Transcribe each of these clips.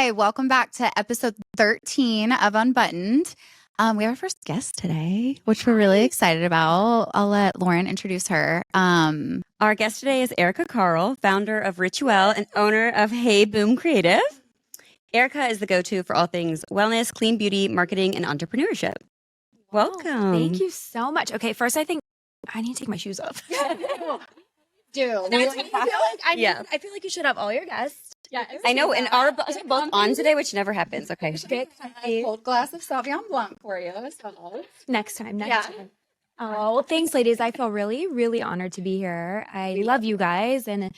Hi, welcome back to episode 13 of Unbuttoned. We have our first guest today, which we're really excited about. I'll let Lauren introduce her. Our guest today is Erika Karl, founder of Rituelle and owner of Hey Boom Creative. Erika is the go-to for all things wellness, clean beauty, marketing, and entrepreneurship. Welcome. Thank you so much. Okay, first I think I need to take my shoes off. I feel like you should have all your guests. Yeah, I know, and our are both on today, which never happens. Okay. A cold glass of Sauvignon Blanc for you. So. Next time. Oh, well, thanks, ladies. I feel really, really honored to be here. I love you guys, and it's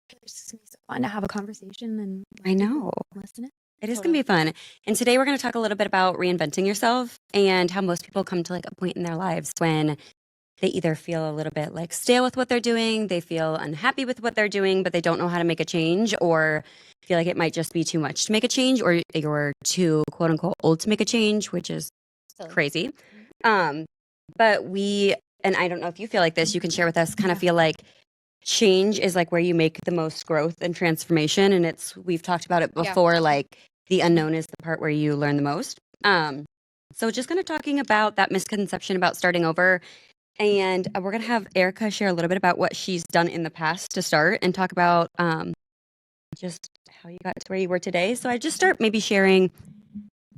just gonna be so fun to have a conversation. And I know. Listen It is going to be fun. And today we're going to talk a little bit about reinventing yourself and how most people come to like a point in their lives when they either feel a little bit like stale with what they're doing, they feel unhappy with what they're doing, but they don't know how to make a change, or feel like it might just be too much to make a change, or you're too quote unquote old to make a change, which is crazy. But we, and I don't know if you feel like this, you can share with us, kind of feel like change is like where you make the most growth and transformation. And we've talked about it before, like the unknown is the part where you learn the most. So just kind of talking about that misconception about starting over. And we're going to have Erika share a little bit about what she's done in the past to start and talk about just how you got to where you were today. So I just start maybe sharing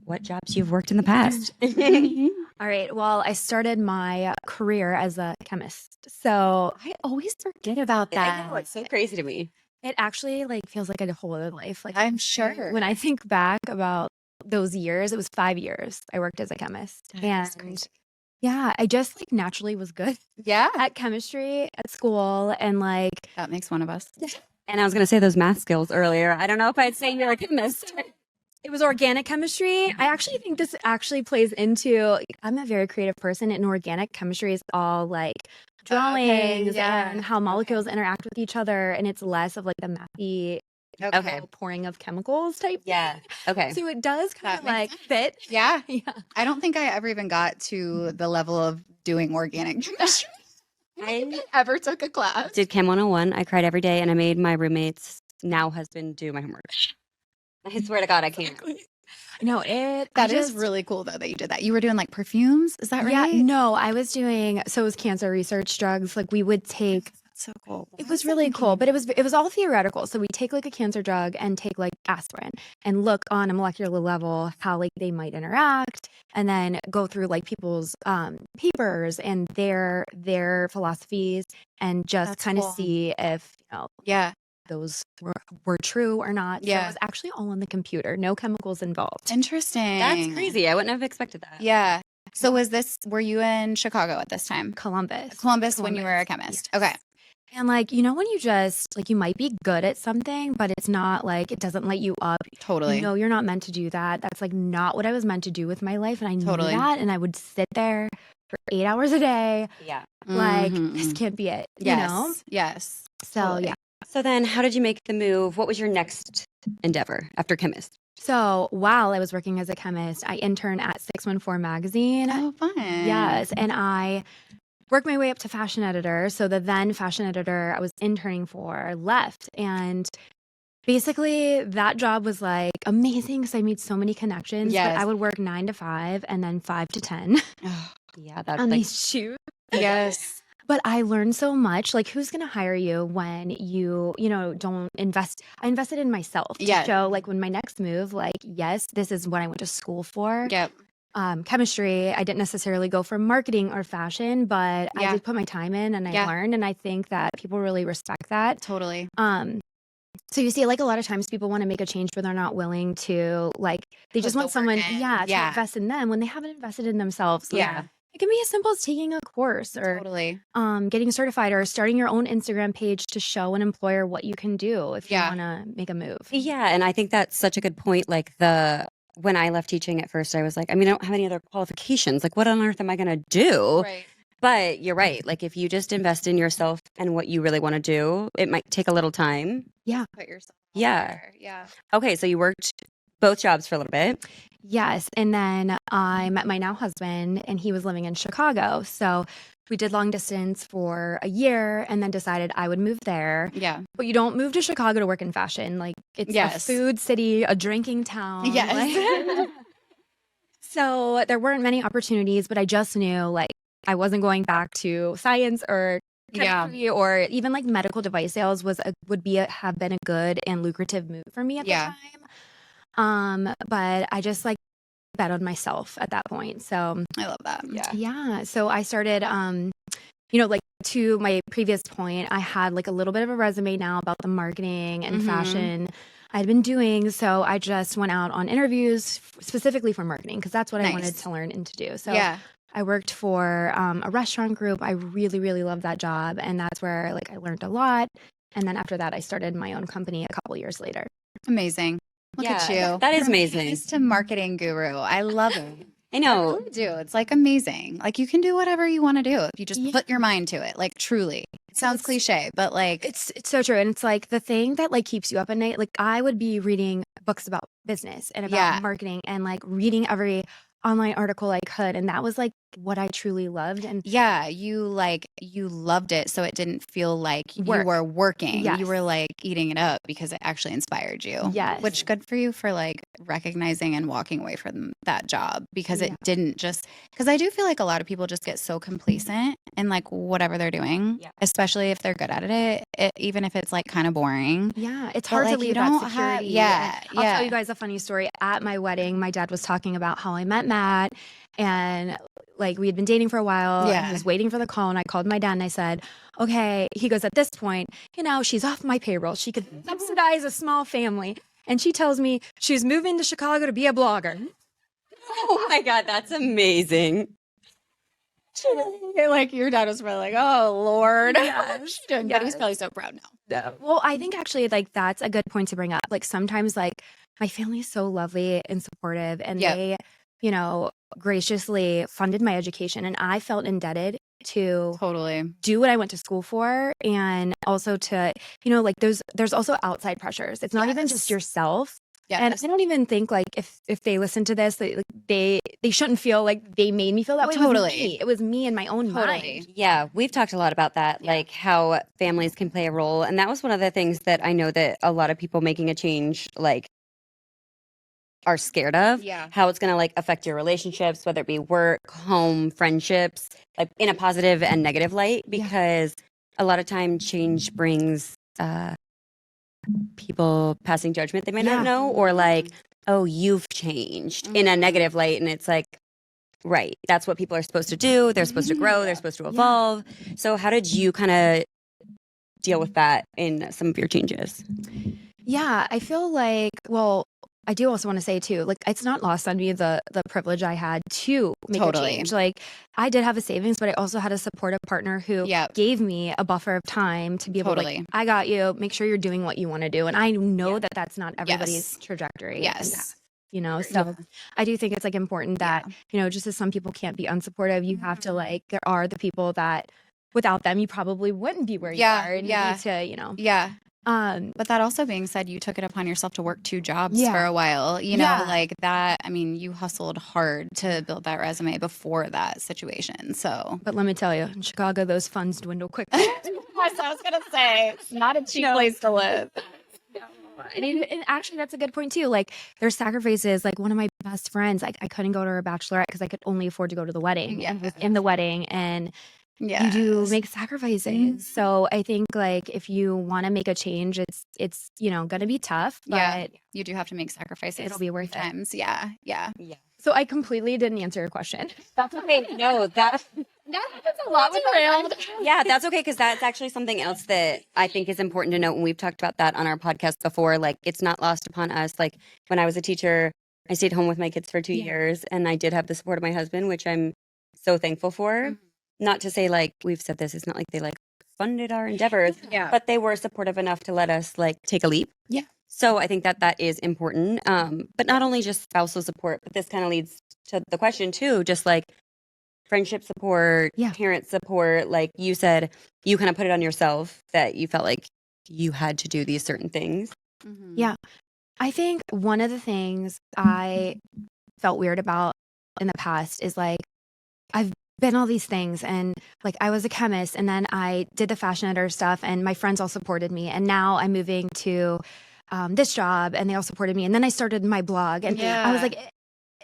what jobs you've worked in the past. All right. Well, I started my career as a chemist. So I always forget about that. I know, it's so crazy to me. it actually like feels like a whole other life. Like I'm sure. when I think back about those years, it was 5 years I worked as a chemist. That's And crazy. yeah, I just like naturally was good Yeah, at chemistry at school, and like that makes one of us. And I was going to say those math skills earlier. I don't know if I'd say you're a chemist. it was organic chemistry. I actually think this actually plays into, I'm a very creative person, and organic chemistry is all like drawings and how molecules interact with each other, and it's less of like the mathy Okay. pouring of chemicals type. Yeah. Okay. So it does kind of That like makes fit. Yeah. Yeah. I don't think I ever even got to the level of doing organic chemistry. I Ever took a class. did Chem 101. I cried every day, and I made my roommate's now husband do my homework. I swear to God, I can't. No, That is really cool though that you did that. You were doing like perfumes, is that right? Yeah, no, I was doing, so it was cancer research drugs. Like we would take, That's so cool. it was really cool, but it was all theoretical. So we take like a cancer drug and take like aspirin and look on a molecular level how like they might interact, and then go through like people's papers and their philosophies, and just That's kind of cool. see if Yeah. those were true or not. So Yeah. it was actually all on the computer, no chemicals involved. Interesting. That's crazy. I wouldn't have expected that. Yeah. So were you in Chicago at this time? Columbus When you were a chemist. Okay. And like, when you just like, you might be good at something, but it's not like, it doesn't light you up. Totally. You're not meant to do that. That's like not what I was meant to do with my life. And I knew Totally. that. And I would sit there for 8 hours a day. Yeah. Like, Mhm. this can't be it, Yes. Yes. So, Totally. yeah. So then how did you make the move? What was your next endeavor after chemist? So while I was working as a chemist, I interned at 614 magazine. Oh, fun. Yes. And I worked my way up to fashion editor. So the then fashion editor I was interning for left. And basically that job was like amazing because I made so many connections. Yes. But I would work 9 to 5 and then 5 to 10 Yeah, that's on like, these shoots. Yes. But I learned so much. Like, who's going to hire you when you don't invest? I invested in myself to Yeah. show, like, when my next move, like, yes, this is what I went to school for. Yep. Chemistry, I didn't necessarily go for marketing or fashion, but Yeah. I did put my time in, and I Yeah. learned, and I think that people really respect that. Totally. So you see, like, a lot of times people want to make a change, but they're not willing to, like, they just Put the want someone, work in. to Yeah. invest in them when they haven't invested in themselves. Like, Yeah. it can be as simple as taking a course or Totally. getting certified or starting your own Instagram page to show an employer what you can do if you Yeah. want to make a move. yeah. And I think that's such a good point. Like when I left teaching at first, I was like, I mean, I don't have any other qualifications. Like what on earth am I going to do? Right. But you're right. Like if you just invest in yourself and what you really want to do, it might take a little time. Put yourself out Yeah. there. Yeah. Okay. So you worked both jobs for a little bit. Yes. And then I met my now husband, and he was living in Chicago. So We did long distance for a year and then decided I would move there. Yeah. But you don't move to Chicago to work in fashion. Like, it's a food city, a drinking town. Yes. Like, so there weren't many opportunities, but I just knew like I wasn't going back to science or chemistry or even like medical device sales have been a good and lucrative move for me at the time. But I just like bet on myself at that point. So I love that. yeah. So I started, like to my previous point, I had like a little bit of a resume now about the marketing and fashion I'd been doing. So I just went out on interviews specifically for marketing because that's what I wanted to learn and to do. So I worked for a restaurant group. I really, really loved that job. And that's where like I learned a lot. And then after that, I started my own company a couple years later. Amazing. Look at you. That is amazing. Just a marketing guru. I love it. I know. I really do. It's like amazing. Like you can do whatever you want to do if you just put your mind to it. Like truly. It sounds cliche, but like it's so true. And it's like the thing that like keeps you up at night. Like I would be reading books about business and about marketing and like reading every online article I could. And that was like what I truly loved. And you loved it. So it didn't feel like you were working. Yes. You were like eating it up because it actually inspired you. Yes. Which good for you for like recognizing and walking away from that job because it didn't just, because I do feel like a lot of people just get so complacent in like whatever they're doing, especially if they're good at it, even if it's like kind of boring. Yeah. It's hard to leave that security. I'll tell you guys a funny story. At my wedding, my dad was talking about how I met Matt and like we had been dating for a while. And I was waiting for the call and I called my dad and I said, okay, he goes, at this point, she's off my payroll. She could subsidize a small family. And she tells me she's moving to Chicago to be a blogger. Oh my God, that's amazing. Like your dad was probably like, oh Lord. But he's probably so proud now. Well, I think actually like that's a good point to bring up. Like sometimes like my family is so lovely and supportive and they, graciously funded my education and I felt indebted to do what I went to school for and also to, like there's also outside pressures. It's not even just yourself. And I don't even think like if they listen to this, they shouldn't feel like they made me feel that way. It was me in my own mind. Yeah, we've talked a lot about that, like how families can play a role. And that was one of the things that I know that a lot of people making a change like are scared of, how it's going to like affect your relationships, whether it be work, home, friendships, like in a positive and negative light, because a lot of time change brings people passing judgment they might not know, or like, oh, you've changed in a negative light. And it's like, right, that's what people are supposed to do. They're supposed to grow. They're supposed to evolve. So how did you kind of deal with that in some of your changes? Yeah, I feel like, I do also want to say too, like it's not lost on me the privilege I had to make a change. Like I did have a savings, but I also had a supportive partner who gave me a buffer of time to be able to like, I got you, make sure you're doing what you want to do. And I know that that's not everybody's trajectory. So I do think it's like important that, just as some people can't be unsupportive, you have to like, there are the people that without them, you probably wouldn't be where you are. And you need to, but that also being said, you took it upon yourself to work 2 jobs for a while, like that. I mean, you hustled hard to build that resume before that situation. So, but let me tell you, in Chicago, those funds dwindle quickly. I was going to say, it's not a cheap place to live. And actually, that's a good point too. Like, there's sacrifices. Like, one of my best friends, I couldn't go to her bachelorette because I could only afford to go to the wedding. And was in the wedding, and you do make sacrifices. So I think like if you want to make a change, it's going to be tough, but you do have to make sacrifices. It'll be worth times. it. Yeah. So I completely didn't answer your question. That's okay. No, that's a lot around. Yeah, that's okay, because that's actually something else that I think is important to note. And we've talked about that on our podcast before. Like, it's not lost upon us. Like, when I was a teacher, I stayed home with my kids for 2 years, and I did have the support of my husband, which I'm so thankful for. Not to say like we've said this, it's not like they like funded our endeavors, but they were supportive enough to let us like take a leap. So I think that is important. But not only just spousal support, but this kind of leads to the question too, just like friendship support, parent support. Like you said, you kind of put it on yourself that you felt like you had to do these certain things. Yeah. I think one of the things I felt weird about in the past is like, I've been all these things, and like I was a chemist, and then I did the fashion editor stuff, and my friends all supported me, and now I'm moving to this job, and they all supported me, and then I started my blog, and I was like,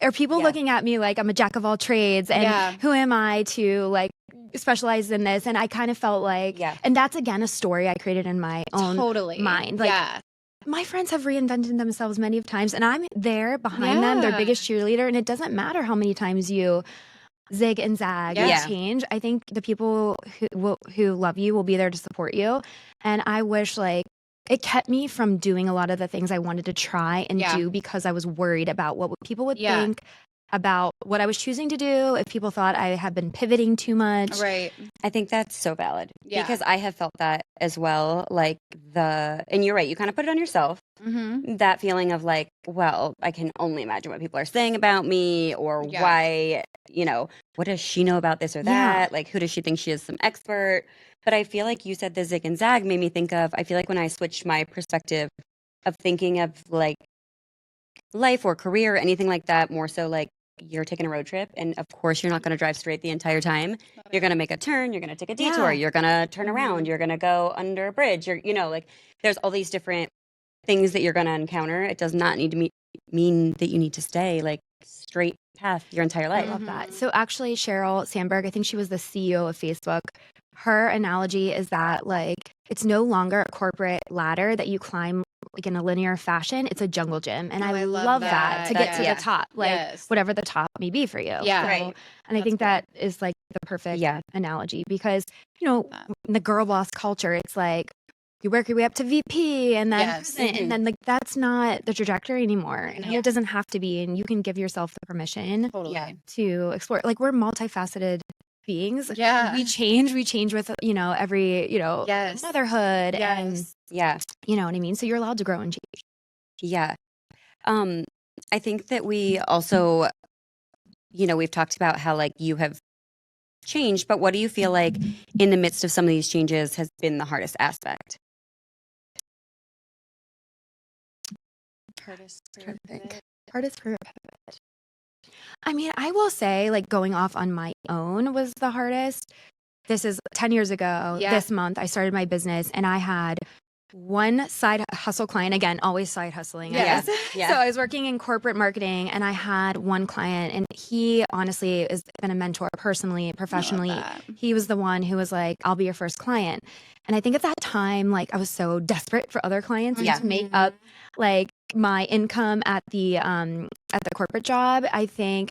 are people looking at me like I'm a jack of all trades, and who am I to like specialize in this? And I kind of felt like, and that's again a story I created in my own mind. Like, my friends have reinvented themselves many times, and I'm there behind them, their biggest cheerleader, and it doesn't matter how many times you zig and zag and change. I think the people who love you will be there to support you, and I wish like it kept me from doing a lot of the things I wanted to try and do because I was worried about what people would think about what I was choosing to do, if people thought I had been pivoting too much. Right. I think that's so valid because I have felt that as well. Like and you're right, you kind of put it on yourself. That feeling of like, well, I can only imagine what people are saying about me, or why, what does she know about this or that? Like, who does she think she is, some expert? But I feel like you said the zig and zag made me think of, I feel like when I switched my perspective of thinking of like life or career or anything like that, more so like you're taking a road trip, and of course you're not going to drive straight the entire time. You're going to make a turn, you're going to take a detour, you're going to turn around, you're going to go under a bridge, like there's all these different things that you're going to encounter. It does not need to mean that you need to stay like straight path your entire life. I love that. So actually Sheryl Sandberg, I think she was the CEO of Facebook. Her analogy is that like it's no longer a corporate ladder that you climb like in a linear fashion. It's a jungle gym. And I love that to get to the top, like whatever the top may be for you. Yeah. So, Right. And I think that is like the perfect analogy because, in the girl boss culture, it's like you work your way up to VP and then president, and then like that's not the trajectory anymore. And it doesn't have to be. And you can give yourself the permission to explore. Like we're multifaceted beings. Yeah. We change with, every, motherhood and you know what I mean? So you're allowed to grow and change. Yeah. I think that we also, we've talked about how like you have changed, but what do you feel like in the midst of some of these changes has been the hardest aspect? Hardest career pivot. I mean, I will say like going off on my own was the hardest. This is 10 years ago. This month I started my business and I had one side hustle client, again, always side hustling, I guess. So I was working in corporate marketing and I had one client, and he honestly has been a mentor personally, professionally. He was the one who was like, I'll be your first client. And I think at that time, like I was so desperate for other clients to make up like my income at the corporate job. I think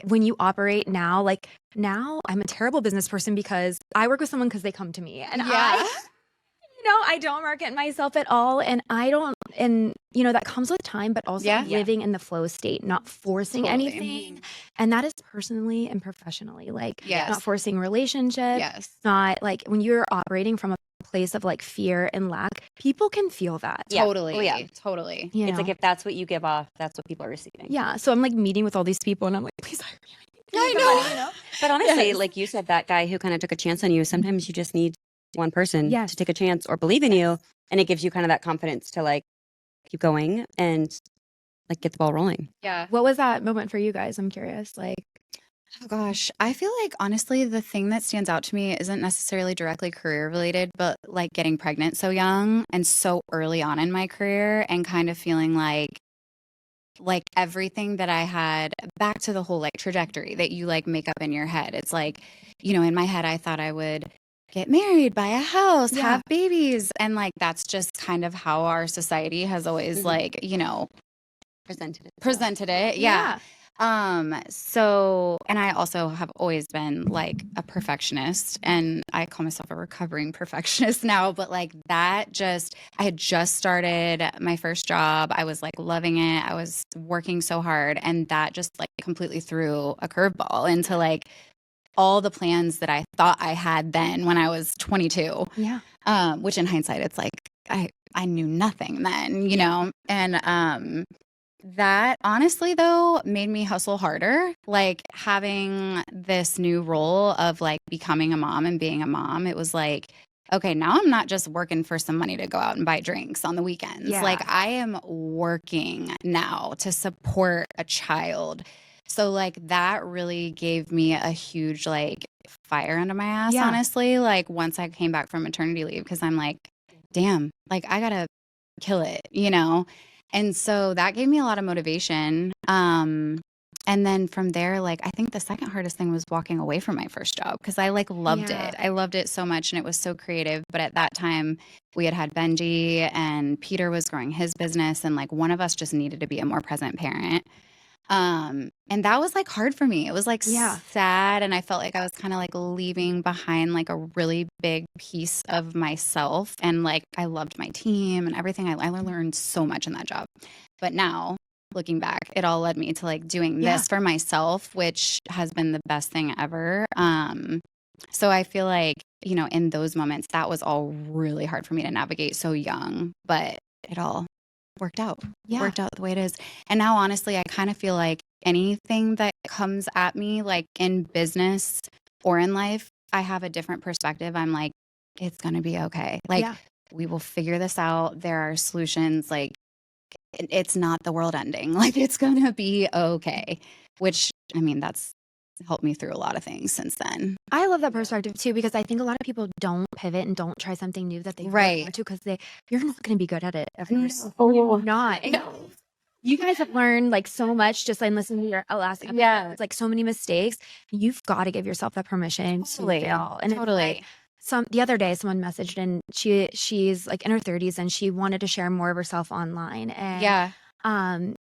when you operate now, like now I'm a terrible business person because I work with someone because they come to me, and I don't market myself at all. And that comes with time, but also living in the flow state, not forcing anything. And that is personally and professionally, like not forcing relationships, not like when you're operating from a place of like fear and lack, people can feel that. Totally. Totally. It's like if that's what you give off, that's what people are receiving. Yeah. So I'm like meeting with all these people and I'm like, please hire me. I know. But honestly, like you said, that guy who kind of took a chance on you, sometimes you just need one person to take a chance or believe in you, and it gives you kind of that confidence to like keep going and like get the ball rolling. Yeah. What was that moment for you guys? I'm curious. Like, oh gosh, I feel like honestly the thing that stands out to me isn't necessarily directly career related, but like getting pregnant so young and so early on in my career, and kind of feeling like everything that I had, back to the whole like trajectory that you like make up in your head. It's like, in my head I thought I would get married, buy a house, have babies. And like, that's just kind of how our society has always like, presented it. Yeah. So, and I also have always been like a perfectionist, and I call myself a recovering perfectionist now, but like I had just started my first job. I was like loving it. I was working so hard, and that just like completely threw a curveball into like all the plans that I thought I had then when I was 22. Yeah. Which in hindsight, it's like, I knew nothing then, and, that honestly though made me hustle harder. Like having this new role of like becoming a mom and being a mom, it was like, okay, now I'm not just working for some money to go out and buy drinks on the weekends. Like I am working now to support a child So like that really gave me a huge like fire under my ass, Yeah. honestly. Like once I came back from maternity leave, because I'm like, damn, like I gotta kill it, you know? And so that gave me a lot of motivation. And then from there, like I think the second hardest thing was walking away from my first job because I like loved Yeah. it. I loved it so much and it was so creative. But at that time, we had Benji and Peter was growing his business, and like one of us just needed to be a more present parent. And that was like hard for me. It was like Yeah. sad, and I felt like I was kind of like leaving behind like a really big piece of myself. And like I loved my team and everything. I learned so much in that job. But now looking back, it all led me to like doing Yeah. this for myself, which has been the best thing ever. So I feel like, you know, in those moments, that was all really hard for me to navigate so young, but it all worked out. Yeah. Worked out the way it is. And now, honestly, I kind of feel like anything that comes at me, like in business or in life, I have a different perspective. I'm like, it's going to be okay. Like, Yeah. we will figure this out. There are solutions. Like, it's not the world ending. Like, it's going to be okay. Which, I mean, that's helped me through a lot of things since then. I love that perspective too, because I think a lot of people don't pivot and don't try something new that they Right. want to because you're not going to be good at it at first. No. You're not. You guys have learned like so much just in listening to your last episode. Yeah. It's like so many mistakes. You've got to give yourself that permission Totally. to fail. And it's Totally. like, the other day someone messaged and she's like in her 30s and she wanted to share more of herself online. And Yeah.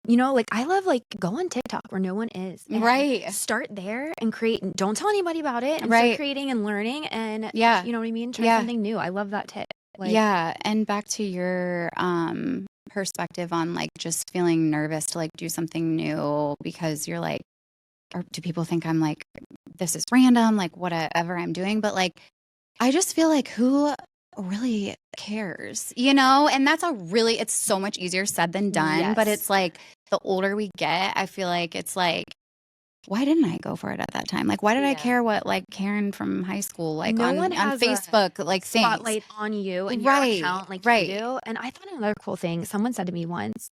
you know, like I love like go on TikTok where no one is. And Right. start there and create. Don't tell anybody about it. And Right. start creating and learning. And Yeah. you know what I mean? Try Yeah. something new. I love that tip. Like, Yeah. And back to your perspective on like just feeling nervous to like do something new because you're like, or do people think I'm like, this is random, like whatever I'm doing? But like, I just feel like who really cares, you know? And that's it's so much easier said than done. But Yes. it's like the older we get, I feel like it's like, why didn't I go for it at that time? Like, why did I Yeah. care what like Karen from high school, like No on one has a Facebook, like things? spotlight on you and Right, your account like right. you do. And I thought another cool thing, someone said to me once,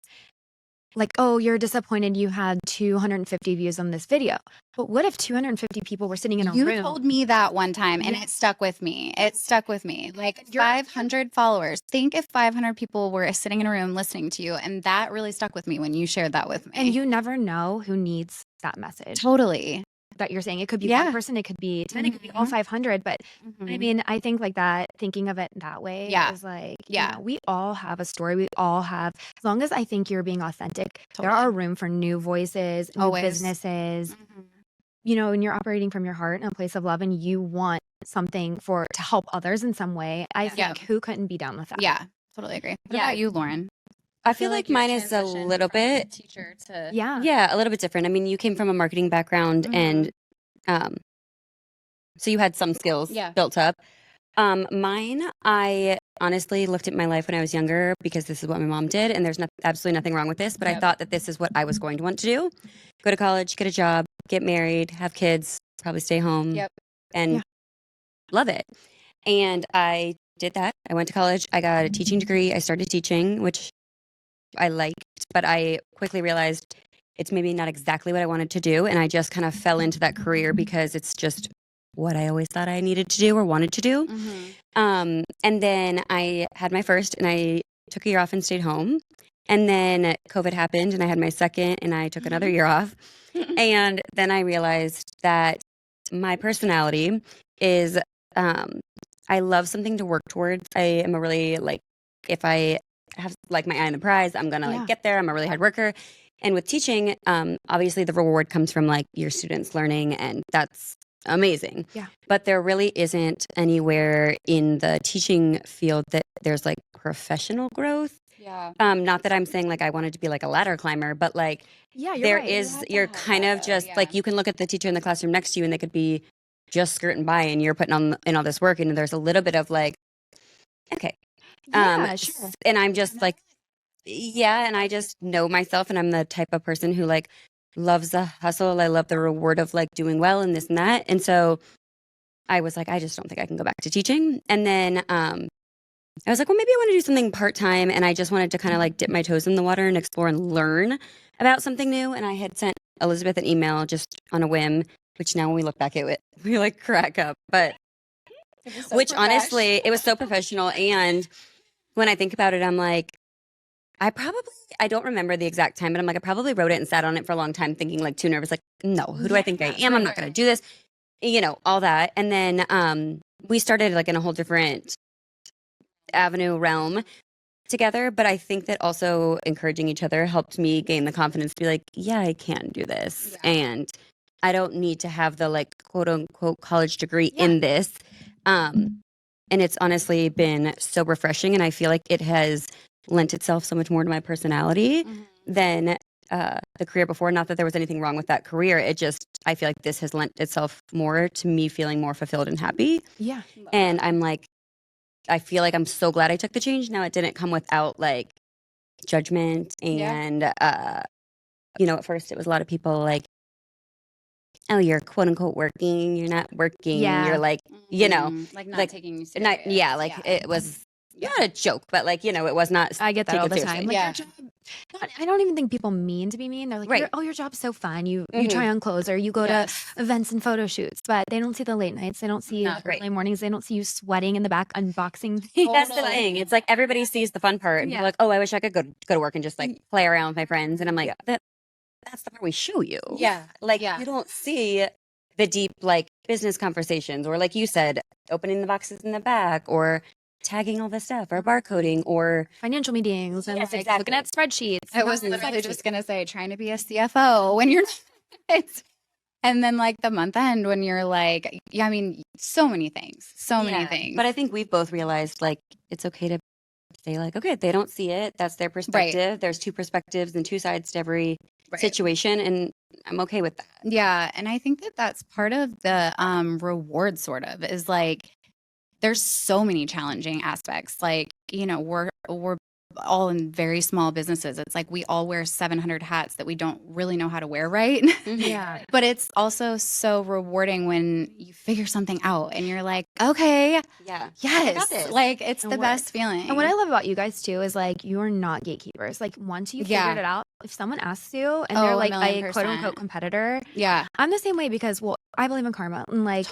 like, oh, you're disappointed you had 250 views on this video. But what if 250 people were sitting in a You room? told me that one time and Yeah. it stuck with me. It stuck with me. Like You're- 500 followers. Think if 500 people were sitting in a room listening to you. And that really stuck with me when you shared that with me. And you never know who needs that message totally. that you're saying. It could be Yeah. one person, it could be 10, it could be all Mhm. 500. But I Mhm. mean, I think like that, thinking of it that way Yeah. is like, Yeah. we all have a story. We all have, as long as I think you're being authentic, there Totally. are room for new voices, new Always. businesses, Mhm. you know, and you're operating from your heart in a place of love and you want something to help others in some way. I Yeah. think who couldn't be down with that? Yeah, totally agree. What Yeah. about you, Lauren? I feel like your mine is a transition little from bit, teacher to Yeah. a little bit different. I mean, you came from a marketing background, and so you had some skills Yeah. built up. Mine, I honestly looked at my life when I was younger because this is what my mom did, and there's absolutely nothing wrong with this. But I Yep. thought that this is what I was going to want to do: go to college, get a job, get married, have kids, probably stay home, Yep. and Yeah. love it. And I did that. I went to college. I got a teaching degree. I started teaching, which I liked, but I quickly realized it's maybe not exactly what I wanted to do. And I just kind of fell into that career because it's just what I always thought I needed to do or wanted to do. Mhm. And then I had my first and I took a year off and stayed home. And then COVID happened and I had my second and I took another year off. And then I realized that my personality is I love something to work towards. I am a really if I have like my eye on the prize, I'm gonna Yeah. get there. I'm a really hard worker. And with teaching, obviously the reward comes from like your students learning, and that's amazing. Yeah. But there really isn't anywhere in the teaching field that there's like professional growth. Yeah. Not that I'm saying like I wanted to be like a ladder climber, but like Yeah, you're there right. is, have to you're have kind that, of though, just yeah. like you can look at the teacher in the classroom next to you and they could be just skirting by and you're putting in all this work, and there's a little bit of like, okay. Yeah, sure. And I'm just like, yeah, and I just know myself, and I'm the type of person who like loves the hustle. I love the reward of like doing well and this and that. And so I was like, I just don't think I can go back to teaching. And then I was like, well, maybe I want to do something part-time. And I just wanted to kind of like dip my toes in the water and explore and learn about something new. And I had sent Elizabeth an email just on a whim, which now when we look back at it, we like crack up. But which honestly, it was so professional. And when I think about it, I'm like, I don't remember the exact time, but I'm like, I probably wrote it and sat on it for a long time thinking like too nervous, like, no, who do I think I am? I'm not going to do this, all that. And then we started like in a whole different avenue realm together. But I think that also encouraging each other helped me gain the confidence to be like, yeah, I can do this. Yeah. And I don't need to have the like quote unquote college degree in this. And it's honestly been so refreshing. And I feel like it has lent itself so much more to my personality than the career before. Not that there was anything wrong with that career. I feel like this has lent itself more to me feeling more fulfilled and happy. Yeah. And I'm like, I feel like I'm so glad I took the change. Now it didn't come without like judgment and, at first it was a lot of people like, oh, you're quote unquote working. You're not working. Yeah. You're like, like not taking you serious. It was not a joke, but like, it was not. I get that all the time. Like your job, I don't even think people mean to be mean. They're like, your job's so fun. You try on clothes or you go to events and photo shoots, but they don't see the late nights. They don't see the early mornings. They don't see you sweating in the back unboxing things. That's the thing. It's like everybody sees the fun part. And you're like, oh, I wish I could go to work and just like play around with my friends. And I'm like, that's the part we show you. Yeah. Like you don't see the deep like business conversations or like you said, opening the boxes in the back or tagging all the stuff or barcoding or financial meetings and looking at spreadsheets. I was literally just going to say trying to be a CFO when you're and then like the month end when you're like, so many things. But I think we've both realized like it's okay to say like, okay, they don't see it. That's their perspective. Right. There's two perspectives and two sides to every situation. And I'm okay with that. Yeah. And I think that that's part of the reward sort of is like, there's so many challenging aspects. Like, we're all in very small businesses. It's like we all wear 700 hats that we don't really know how to wear right. Yeah. But it's also so rewarding when you figure something out and you're like, okay, yes, like it's the best feeling. And what I love about you guys too is like you're not gatekeepers. Like once you figured it out, if someone asks you and they're like a quote unquote competitor, I'm the same way because I believe in karma and like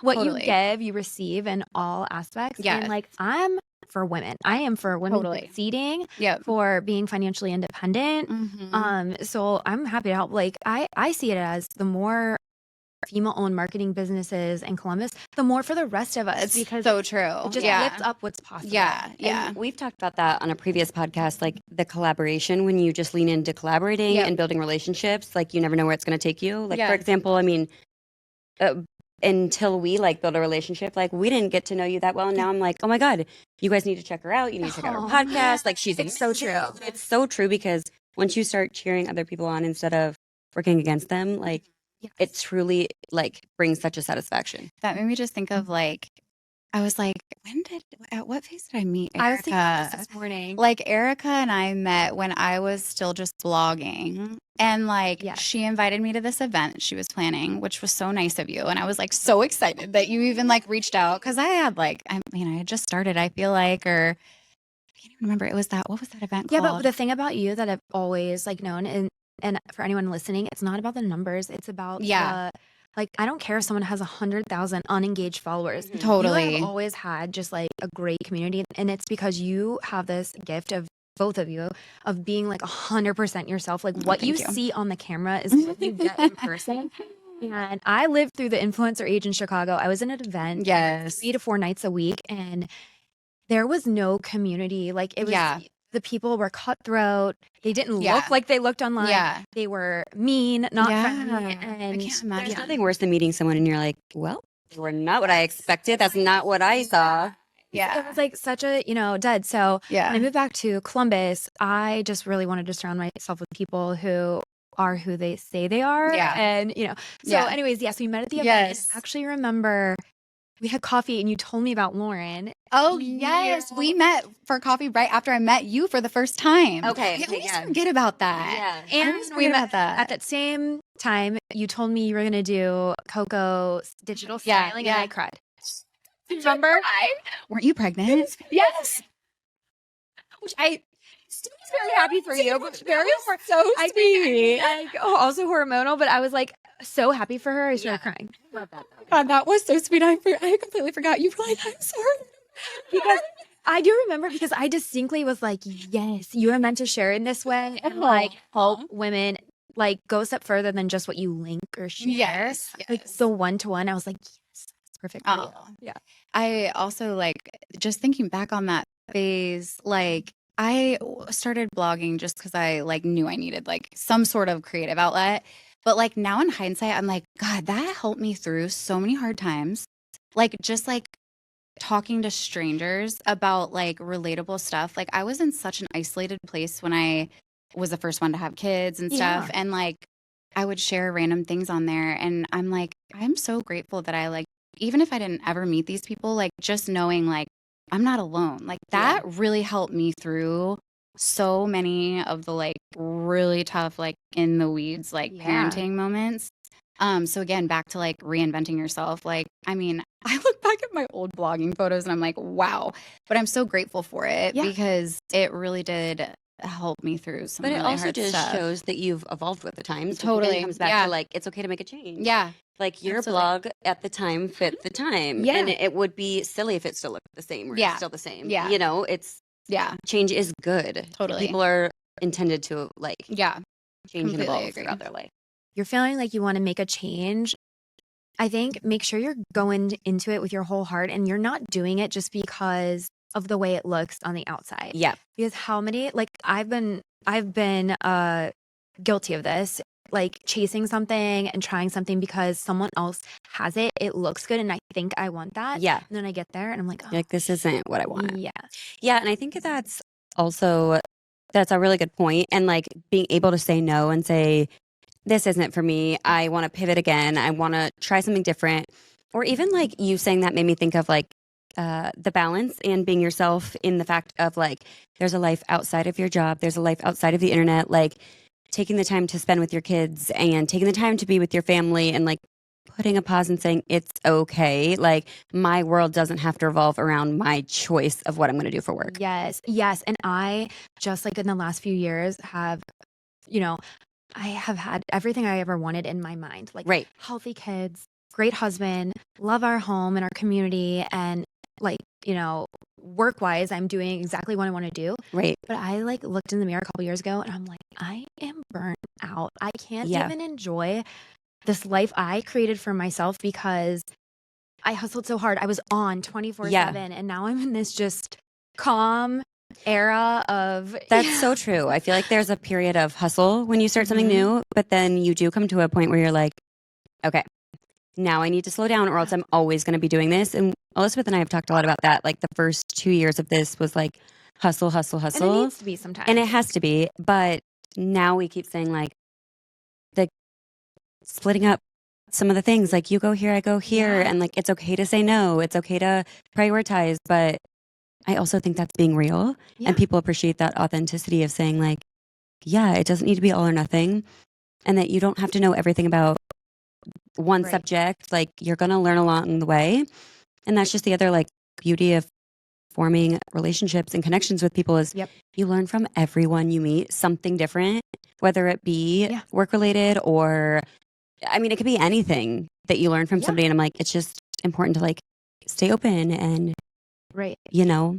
what you give, you receive in all aspects. And like I'm for women. I am for women succeeding, for being financially independent. So I'm happy to help. Like I see it as the more female-owned marketing businesses in Columbus, the more for the rest of us. Because so true. It just lifts up what's possible. Yeah. And we've talked about that on a previous podcast, like the collaboration when you just lean into collaborating and building relationships. Like you never know where it's going to take you. Like for example, until we like build a relationship, like we didn't get to know you that well. And now I'm like, oh my God, you guys need to check her out. You need to check out her podcast. Like it's so true. It's so true because once you start cheering other people on instead of working against them, like it truly like brings such a satisfaction. That made me just think of like, I was like, at what phase did I meet Erika? I was thinking this morning. Like Erika and I met when I was still just blogging. And like she invited me to this event she was planning, which was so nice of you. And I was like so excited that you even like reached out because I had like, I had just started, I feel like, or I can't even remember. What was that event called? Yeah, but the thing about you that I've always like known and for anyone listening, it's not about the numbers. It's about like, I don't care if someone has 100,000 unengaged followers. Totally. You have always had just like a great community. And it's because you have this gift of both of you of being like 100% yourself. Like what you see on the camera is what you get in person. And I lived through the influencer age in Chicago. I was in an event 3 to 4 nights a week and there was no community. Like it was the people were cutthroat. They didn't look like they looked online. Yeah. They were mean, not friendly. And I can't imagine. There's nothing worse than meeting someone and you're like, well, you were not what I expected. That's not what I saw. Yeah. It was like such a, dud. So when I moved back to Columbus, I just really wanted to surround myself with people who are who they say they are. Yeah. And, so anyways, yes, we met at the event. Yes. I actually remember we had coffee and you told me about Lauren. Oh, yes. We met for coffee right after I met you for the first time. Okay. We always forget about that. Yeah. And we met at that same time. You told me you were going to do Coco digital styling and I cried. Remember? Weren't you pregnant? Yes. Which Still was very happy for you, but very so sweet. Like, also hormonal, but I was like so happy for her. I started crying. God, that was so sweet. I completely forgot. You were like, I'm sorry. Because I do remember, because I distinctly was like, yes, you are meant to share in this way and like help women like go a step further than just what you link or share. Yes. Like so one-to-one, I was like, yes, that's perfect for you. Yeah. I also like just thinking back on that phase, like I started blogging just because I like knew I needed like some sort of creative outlet. But like now in hindsight, I'm like, God, that helped me through so many hard times. Like just like talking to strangers about like relatable stuff. Like I was in such an isolated place when I was the first one to have kids and stuff. Yeah. And like I would share random things on there. And I'm like, I'm so grateful that I like, even if I didn't ever meet these people, like just knowing like I'm not alone. Like that really helped me through so many of the like really tough, like in the weeds, like parenting moments. So again, back to like reinventing yourself. Like, I mean, I look back at my old blogging photos and I'm like, wow, but I'm so grateful for it because it really did help me through some But really it also hard just stuff. shows that you've evolved with the times. Totally. It comes back to like, it's okay to make a change. Yeah. Like your blog at the time fit the time. Yeah. And it would be silly if it still looked the same or it's still the same. Yeah. You know, it's change is good. Totally. People are intended to like change and evolve throughout their life. You're feeling like you want to make a change. I think make sure you're going into it with your whole heart and you're not doing it just because of the way it looks on the outside. Yeah. Because how many, like I've been guilty of this, like chasing something and trying something because someone else has it. It looks good and I think I want that. Yeah. And then I get there and I'm like, oh, like this isn't what I want. Yeah. Yeah. And I think that's also, that's a really good point. And like being able to say no and say, this isn't for me. I want to pivot again. I want to try something different. Or even like you saying that made me think of like the balance and being yourself in the fact of like, there's a life outside of your job. There's a life outside of the internet, like taking the time to spend with your kids and taking the time to be with your family and like putting a pause and saying, it's okay. Like my world doesn't have to revolve around my choice of what I'm going to do for work. Yes. Yes. And I just like in the last few years have, you know, I have had everything I ever wanted in my mind, like healthy kids, great husband, love our home and our community. And like, you know, work wise, I'm doing exactly what I want to do. Right. But I like looked in the mirror a couple years ago and I'm like, I am burnt out. I can't even enjoy this life I created for myself because I hustled so hard. I was on 24/7 and now I'm in this just calm era of that's so true. I feel like there's a period of hustle when you start something new, but then you do come to a point where you're like, okay, now I need to slow down or else I'm always going to be doing this. And Elizabeth and I have talked a lot about that. Like the first 2 years of this was like hustle. And it needs to be sometimes. And it has to be. But now we keep saying like the splitting up some of the things, like you go here, I go here. And like, it's okay to say no. It's okay to prioritize. But I also think that's being real and people appreciate that authenticity of saying like, yeah, it doesn't need to be all or nothing and that you don't have to know everything about one subject. Like you're going to learn along the way. And that's just the other like beauty of forming relationships and connections with people is you learn from everyone you meet something different, whether it be work related or, I mean, it could be anything that you learn from somebody. And I'm like, it's just important to like stay open and you know,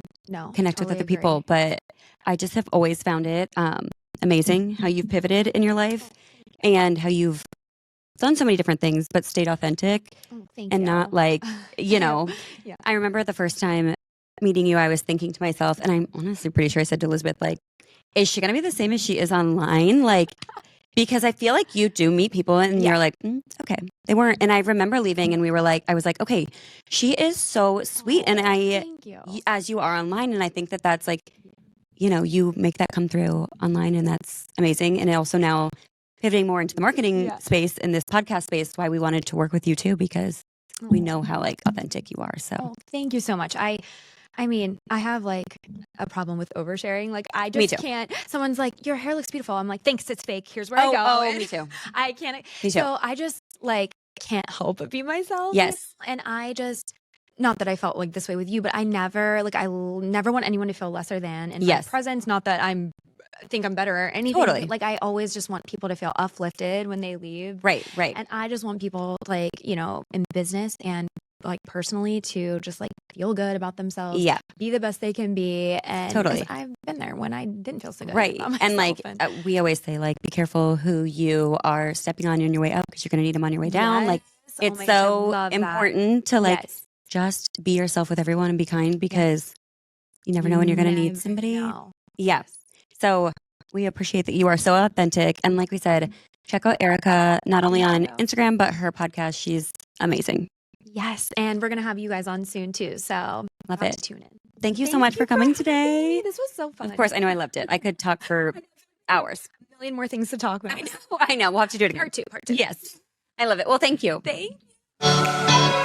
connect with other people. But I just have always found it amazing how you've pivoted in your life and how you've done so many different things, but stayed authentic and not like, you know, I remember the first time meeting you, I was thinking to myself, and I'm honestly pretty sure I said to Elizabeth, like, is she going to be the same as she is online? Like, because I feel like you do meet people and you're like, okay, they weren't. And I remember leaving and we were like, I was like, okay, she is so sweet. And as you are online. And I think that that's like, you know, you make that come through online and that's amazing. And also now pivoting more into the marketing space and this podcast space, why we wanted to work with you too, because we know how like authentic you are. So thank you so much. I mean, I have like a problem with oversharing. Like I just can't. Someone's like, your hair looks beautiful. I'm like, thanks, it's fake. Here's where I go. Oh, me too. I can't. Me too. So I just like can't help but be myself. Yes. And I just not that I felt like this way with you, but I never want anyone to feel lesser than in Yes. my presence. Not that think I'm better or anything. Totally. Like I always just want people to feel uplifted when they leave. Right. And I just want people like, you know, in business and like personally to just like feel good about themselves. Yeah. Be the best they can be. And Totally. 'cause I've been there when I didn't feel so good. Right. about And myself like we always say, like, be careful who you are stepping on your way up because you're going to need them on your way down. Like Yes. Oh it's my gosh, I so love that. important to like Yes. just be yourself with everyone and be kind because you never know when you're going to need Never somebody. know. Yeah. So we appreciate that you are so authentic. And like we said, check out Erika, not only on Instagram, but her podcast. She's amazing. Yes. And we're going to have you guys on soon too. So Love have it. to tune in. Thank you so much for coming today. This was so fun. Of course, I know I loved it. I could talk for hours. A million more things to talk about. I know. We'll have to do it again. Part two. Yes. I love it. Well, thank you. Thank you.